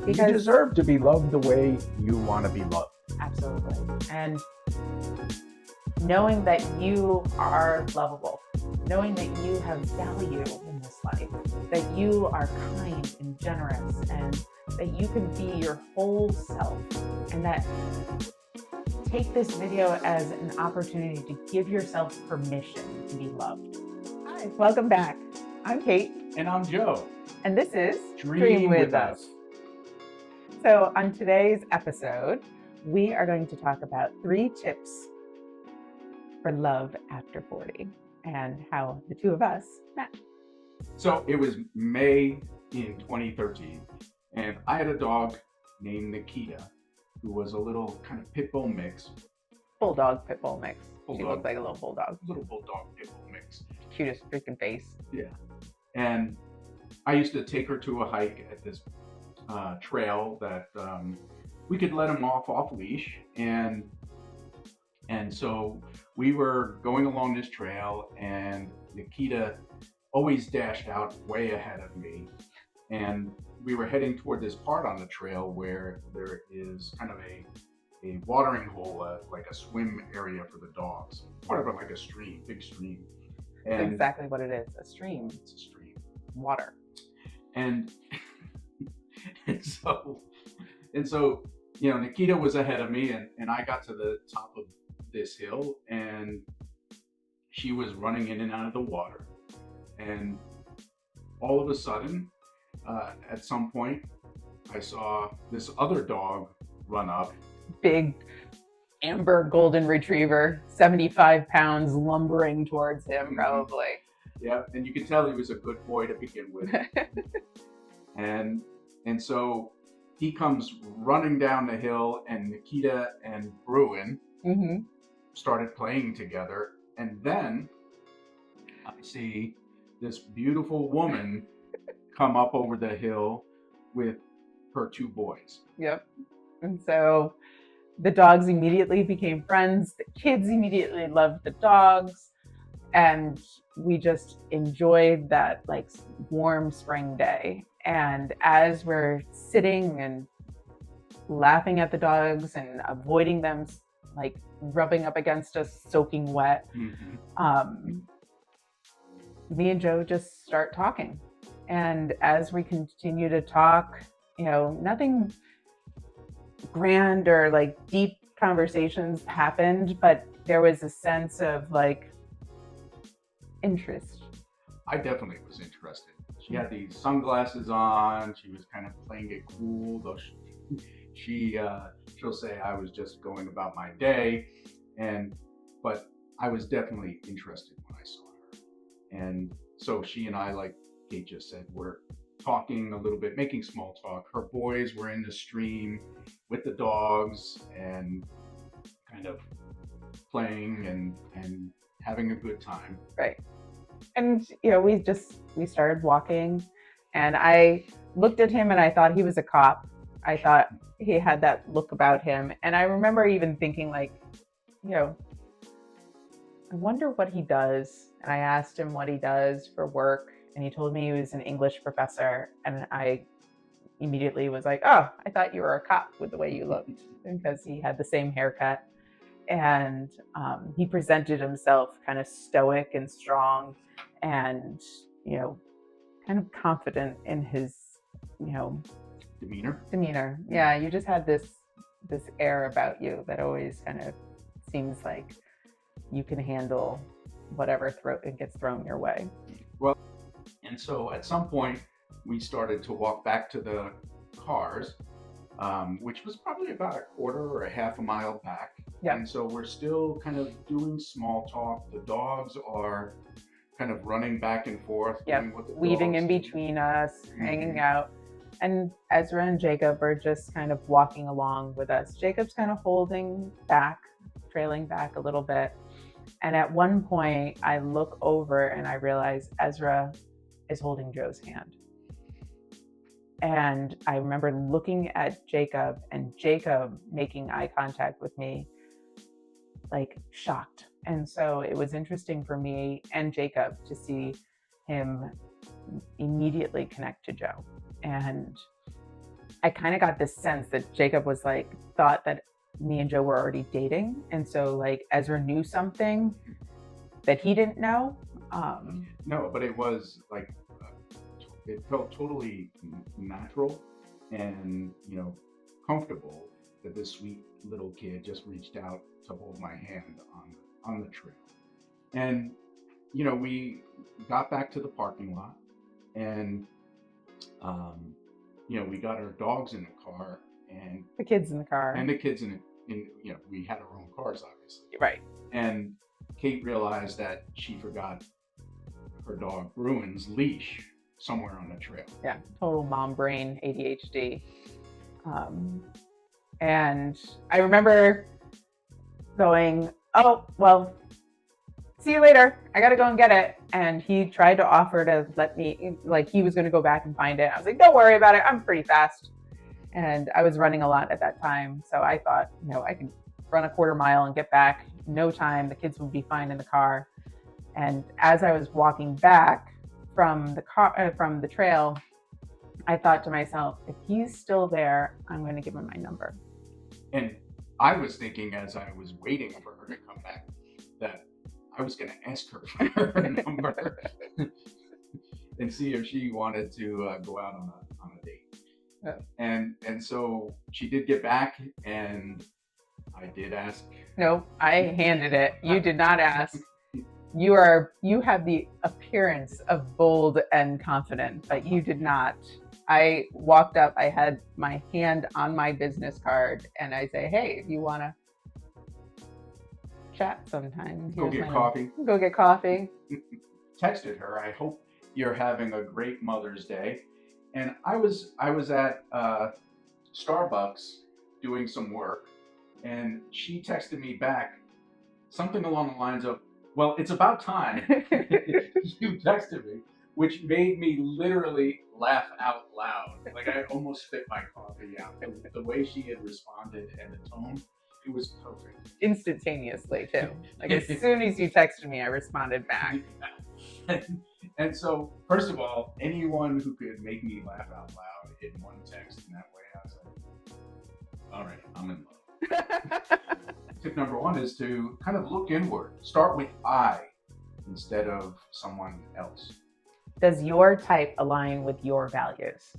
You Because deserve to be loved the way you want to be loved. absolutely. And knowing that you are lovable, knowing that you have value in this life, that you are kind and generous, and that you can be your whole self, and that take this video as an opportunity to give yourself permission to be loved. Hi, welcome back. I'm Kate. And I'm Joe. And this is Dream with us. So on today's episode, we are going to talk about 3 tips for love after 40 and how the two of us met. So it was May in 2013, and I had a dog named Nikita, who was a little kind of pit bull mix. Bulldog pit bull mix. She Bulldog. looked like a little bulldog. Little bulldog pit bull mix. Cutest freaking face. Yeah. And I used to take her to a hike at this trail that we could let him off leash, and so we were going along this trail, and Nikita always dashed out way ahead of me, and we were heading toward this part on the trail where there is kind of a watering hole, like a swim area for the dogs, part of it like a stream, big stream. And that's exactly what it is, a stream. It's a stream. Water. And so, you know, Nikita was ahead of me, and I got to the top of this hill, and she was running in and out of the water. And all of a sudden, at some point, I saw this other dog run up. Big amber golden retriever, 75 pounds, lumbering towards him, probably. Yeah, and you could tell he was a good boy to begin with. And so he comes running down the hill, and Nikita and Bruin started playing together. And then I see this beautiful woman come up over the hill with her 2 boys. Yep. And so the dogs immediately became friends. The kids immediately loved the dogs. And we just enjoyed that like warm spring day. And as we're sitting and laughing at the dogs and avoiding them like rubbing up against us, soaking wet, me and Joe just start talking. And as we continue to talk, you know, nothing grand or like deep conversations happened, but there was a sense of like interest. I definitely was interested. She had these sunglasses on. She was kind of playing it cool, though she'll say I was just going about my day, but I was definitely interested when I saw her. And so she and I, like Kate just said, were talking a little bit, making small talk. Her boys were in the stream with the dogs and kind of playing and having a good time. Right. And, you know, we started walking, and I looked at him and I thought he was a cop. I thought he had that look about him. And I remember even thinking like, you know, I wonder what he does. And I asked him what he does for work, and he told me he was an English professor. And I immediately was like, oh, I thought you were a cop with the way you looked, because he had the same haircut. And he presented himself kind of stoic and strong and, you know, kind of confident in his, you know, demeanor. Yeah, you just had this air about you that always kind of seems like you can handle whatever gets thrown your way. Well, and so at some point we started to walk back to the cars, which was probably about a quarter or a half a mile back. Yep. And so we're still kind of doing small talk. The dogs are kind of running back and forth, doing what the weaving dogs in do. between us, hanging out. And Ezra and Jacob are just kind of walking along with us. Jacob's kind of holding back, trailing back a little bit. And at one point, I look over and I realize Ezra is holding Joe's hand. And I remember looking at Jacob and Jacob making eye contact with me, like shocked. And so it was interesting for me and Jacob to see him immediately connect to Joe. And I kind of got this sense that Jacob was like, thought that me and Joe were already dating. And so like Ezra knew something that he didn't know. No, but it was like, it felt totally natural and, comfortable that this sweet little kid just reached out to hold my hand on the trail. And, we got back to the parking lot and, um, we got our dogs in the car and The kids in the car. the kids we had our own cars, obviously. Right. And Kate realized that she forgot her dog Bruin's leash somewhere on the trail. Yeah, total mom brain ADHD. And I remember going, oh, well, see you later. I got to go and get it. And he tried to offer to let me, like he was going to go back and find it. I was like, don't worry about it. I'm pretty fast. And I was running a lot at that time. So I thought, I could run a quarter mile and get back. No time. The kids would be fine in the car. And as I was walking back from the trail, I thought to myself, if he's still there, I'm going to give him my number. And I was thinking, as I was waiting for her to come back, that I was going to ask her for her number and see if she wanted to go out on a date. Yeah. And so she did get back, and I did ask. No, I handed it. You did not ask. You have the appearance of bold and confident, but you did not. I walked up, I had my hand on my business card, and I say, hey, if you want to chat sometime, Go get coffee. Go get coffee. Texted her, I hope you're having a great Mother's Day. And I was at Starbucks doing some work, and she texted me back something along the lines of, well, it's about time you texted me, which made me literally laugh out loud. Like I almost spit my coffee out. The way she had responded and the tone, it was perfect. Instantaneously, too. Like as soon as you texted me, I responded back. And so, first of all, anyone who could make me laugh out loud in one text in that way, I was like, all right, I'm in love. Tip number one is to kind of look inward. Start with I instead of someone else. Does your type align with your values?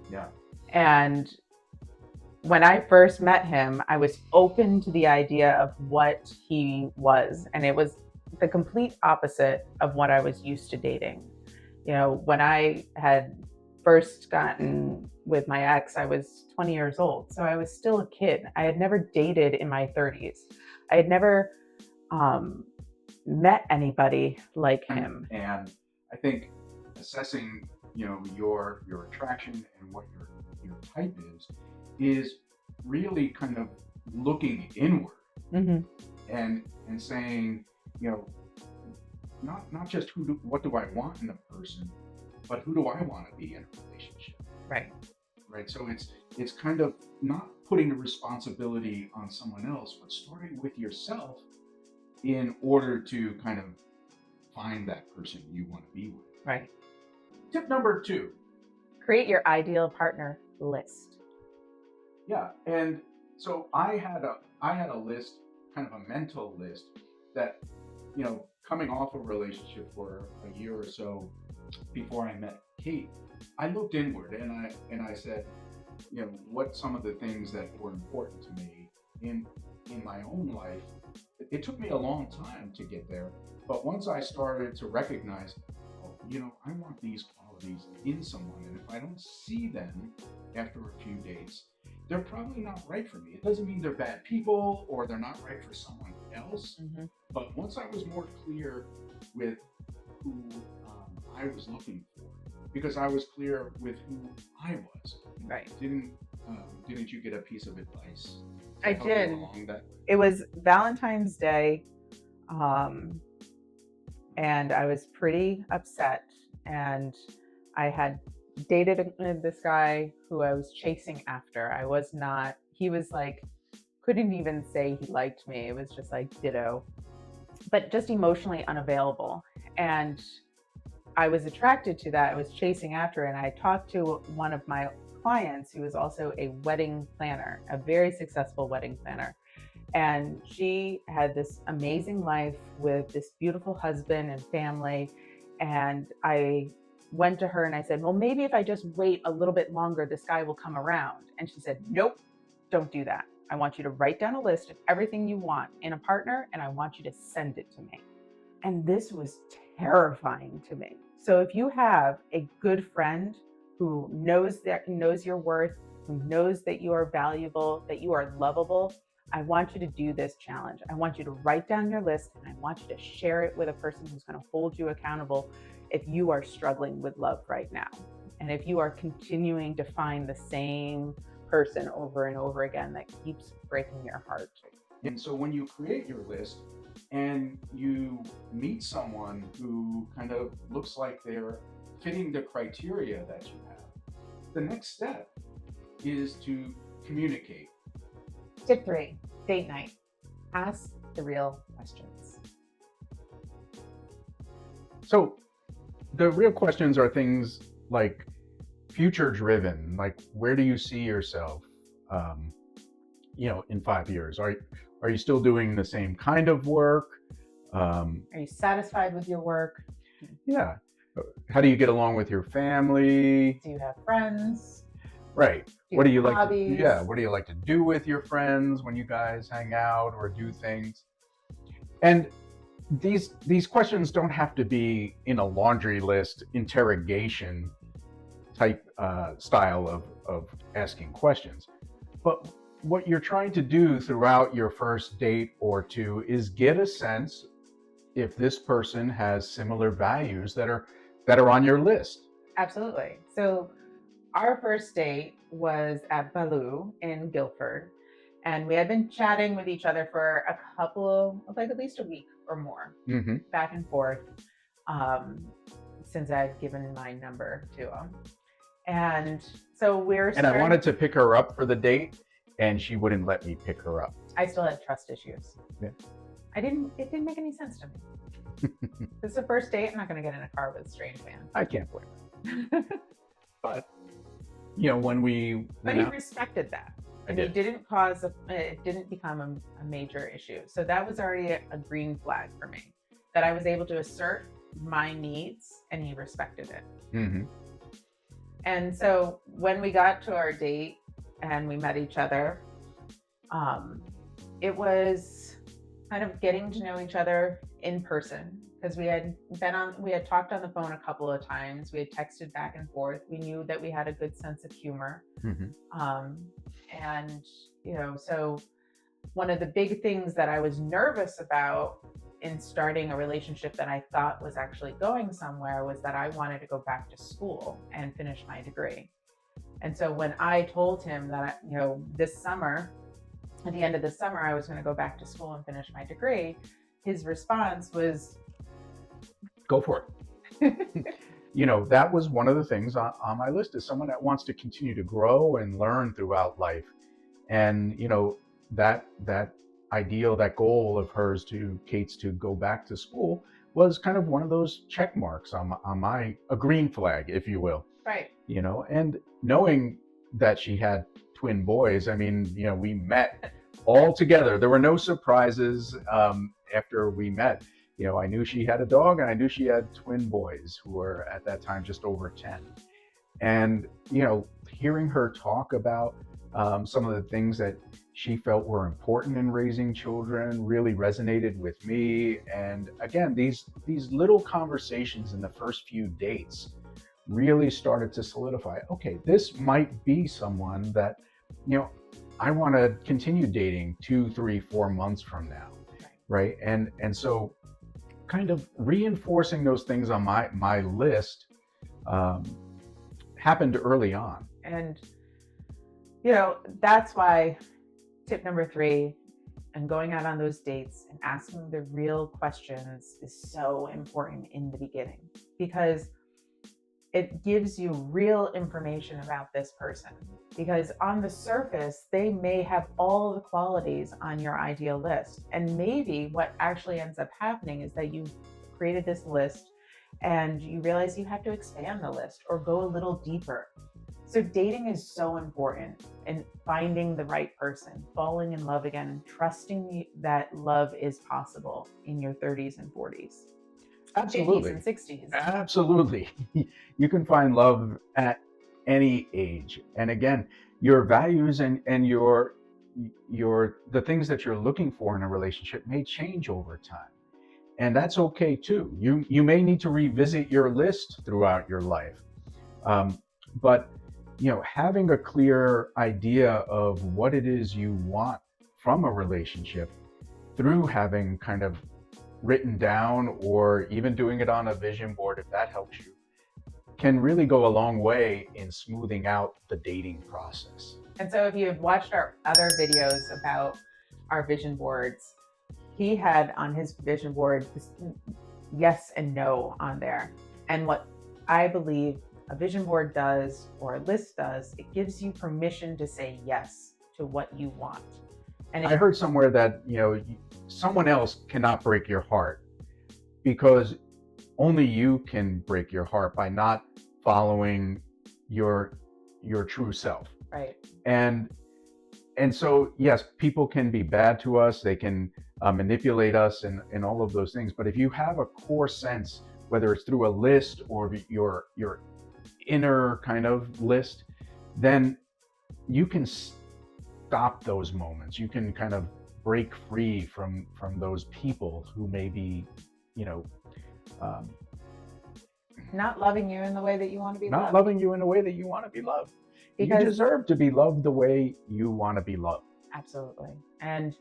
Yeah. And when I first met him, I was open to the idea of what he was. And it was the complete opposite of what I was used to dating. When I had first gotten with my ex, I was 20 years old. So I was still a kid. I had never dated in my 30s. I had never met anybody like him. And I think assessing, your attraction and what your type is really kind of looking inward. Mm-hmm. and saying, not just what do I want in a person, but who do I want to be in a relationship? Right. So it's kind of not putting the responsibility on someone else, but starting with yourself in order to kind of find that person you want to be with. Right. Tip number 2. Create your ideal partner list. Yeah, and so I had a list, kind of a mental list that, coming off a relationship for a year or so before I met Kate, I looked inward and I said, what some of the things that were important to me in my own life. It took me a long time to get there, but once I started to recognize, I want these qualities in someone, and if I don't see them after a few dates, they're probably not right for me. It doesn't mean they're bad people or they're not right for someone else. Mm-hmm. But once I was more clear with who I was looking for, because I was clear with who I was. Right. Didn't you get a piece of advice? I did. It was Valentine's Day, and I was pretty upset. And I had dated this guy who I was chasing after. He was like, couldn't even say he liked me. It was just like ditto, but just emotionally unavailable. And I was attracted to that. I was chasing after it. And I talked to one of my clients who is also a wedding planner, a very successful wedding planner. And she had this amazing life with this beautiful husband and family. And I went to her and I said, well, maybe if I just wait a little bit longer, this guy will come around. And she said, nope, don't do that. I want you to write down a list of everything you want in a partner, and I want you to send it to me. And this was terrifying to me. So if you have a good friend who knows your worth, who knows that you are valuable, that you are lovable, I want you to do this challenge. I want you to write down your list, and I want you to share it with a person who's going to hold you accountable if you are struggling with love right now. And if you are continuing to find the same person over and over again that keeps breaking your heart. And so when you create your list and you meet someone who kind of looks like they're fitting the criteria that you have, the next step is to communicate. Tip 3, date night. Ask the real questions. So the real questions are things like future driven, like where do you see yourself, in 5 years? Are you still doing the same kind of work? Are you satisfied with your work? Yeah. How do you get along with your family? Do you have friends? Right. What do you like hobbies? What do you like to do with your friends when you guys hang out or do things? And these questions don't have to be in a laundry list interrogation type style of asking questions. But what you're trying to do throughout your first date or two is get a sense if this person has similar values that are on your list. Absolutely. So our first date was at Baloo in Guildford, and we had been chatting with each other for a couple of, like, at least a week or more, back and forth, since I'd given my number to him. And so I wanted to pick her up for the date, and she wouldn't let me pick her up. I still had trust issues. Yeah. It didn't make any sense to me. This is the first date. I'm not going to get in a car with a strange man. I can't blame her. But when we But he respected that. And it didn't become a major issue. So that was already a green flag for me, that I was able to assert my needs and he respected it. Mm-hmm. And so when we got to our date and we met each other, it was kind of getting to know each other in person, because we had talked on the phone a couple of times. We had texted back and forth. We knew that we had a good sense of humor. Mm-hmm. And, so one of the big things that I was nervous about in starting a relationship that I thought was actually going somewhere was that I wanted to go back to school and finish my degree. And so when I told him that, this summer, at the end of the summer, I was going to go back to school and finish my degree, his response was, go for it. That was one of the things on my list, is someone that wants to continue to grow and learn throughout life. And, that ideal, that goal of hers, Kate's, to go back to school was kind of one of those check marks on a green flag, if you will. Right. And knowing that she had twin boys, we met all together. There were no surprises after we met. I knew she had a dog, and I knew she had twin boys who were at that time just over 10. And, hearing her talk about some of the things that she felt were important in raising children really resonated with me. And again, these little conversations in the first few dates really started to solidify, okay, this might be someone that, I want to continue dating 2, 3, 4 months from now. Right. And so kind of reinforcing those things on my list happened early on. And, that's why tip number 3, and going out on those dates and asking the real questions, is so important in the beginning, because it gives you real information about this person. Because on the surface, they may have all the qualities on your ideal list. And maybe what actually ends up happening is that you created this list and you realize you have to expand the list or go a little deeper. So dating is so important, and finding the right person, falling in love again, and trusting that love is possible in your 30s and 40s, 50s Absolutely. and 60s. Absolutely. You can find love at any age. And again, your values and your the things that you're looking for in a relationship may change over time. And that's okay too. You may need to revisit your list throughout your life. Um, but having a clear idea of what it is you want from a relationship through having kind of written down or even doing it on a vision board, if that helps you, can really go a long way in smoothing out the dating process. And so if you've watched our other videos about our vision boards, he had on his vision board this yes and no on there. And what I believe a vision board does, or a list does, it gives you permission to say yes to what you want. And I heard somewhere that someone else cannot break your heart, because only you can break your heart by not following your true self. right. And so yes, people can be bad to us, they can manipulate us and all of those things, but if you have a core sense, whether it's through a list or your inner kind of list, then you can stop those moments. You can kind of break free from those people who may be Not loving you in the way that you want to be not loved. loving you in the way that you want to be loved. Because you deserve to be loved the way you want to be loved. absolutely. And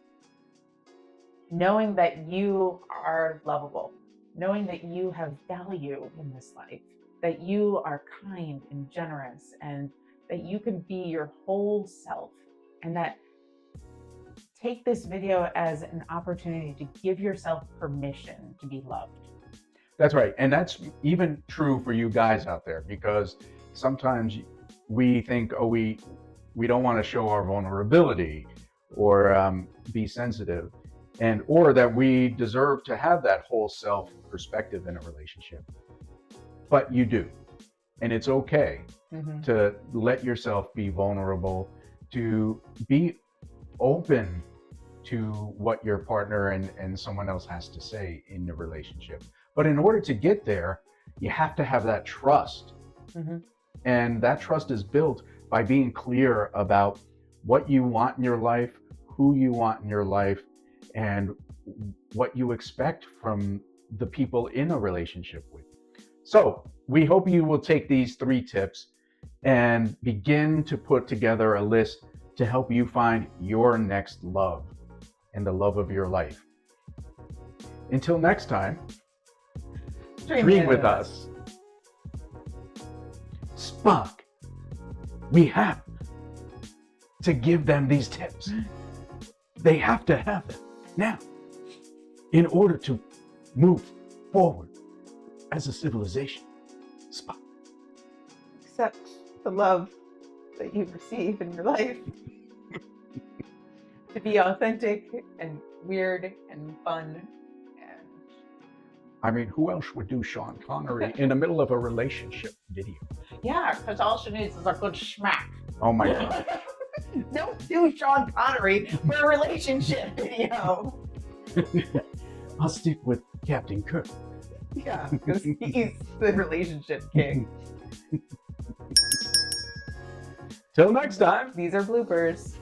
knowing that you are lovable, knowing that you have value in this life, that you are kind and generous, and that you can be your whole self, and that take this video as an opportunity to give yourself permission to be loved. That's right. And that's even true for you guys out there, because sometimes we think, oh, we don't want to show our vulnerability or be sensitive, or that we deserve to have that whole self perspective in a relationship. But you do. And it's okay to let yourself be vulnerable, to be open to what your partner and someone else has to say in the relationship. But in order to get there, you have to have that trust. And that trust is built by being clear about what you want in your life, who you want in your life, and what you expect from the people in a relationship with. So we hope you will take these 3 tips and begin to put together a list to help you find your next love and the love of your life. Until next time, dream with us. Spock, we have to give them these tips. They have to have them now in order to move forward as a civilization. Spock. Accept the love that you receive in your life. To be authentic and weird and fun. And I mean, who else would do Sean Connery in the middle of a relationship video? yeah, because all she needs is a good smack. Oh my God. Don't do Sean Connery for a relationship video. I'll stick with Captain Kirk. Yeah, because he's the relationship king. Till next time. These are bloopers.